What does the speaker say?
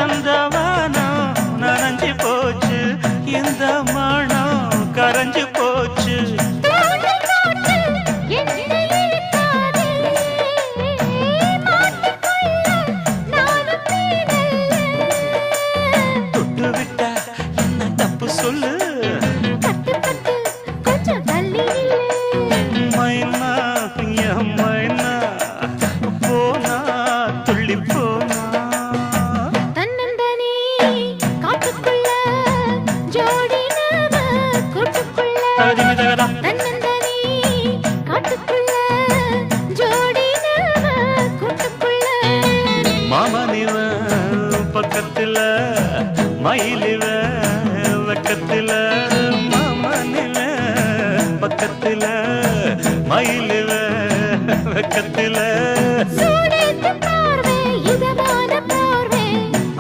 வசந்தவானம் நனைஞ்சு போச்சு இந்த மனம் கரைஞ்சு போச்சு தொட்டு விட்டா என்ன தப்பு சொல்லு மைனா என் மைனா போனா துள்ளி போனா மாமனிவ பக்கத்துல மயிலிவ வெக்கத்துல மாமனிவ பக்கத்துல மயிலிவ வெக்கத்துல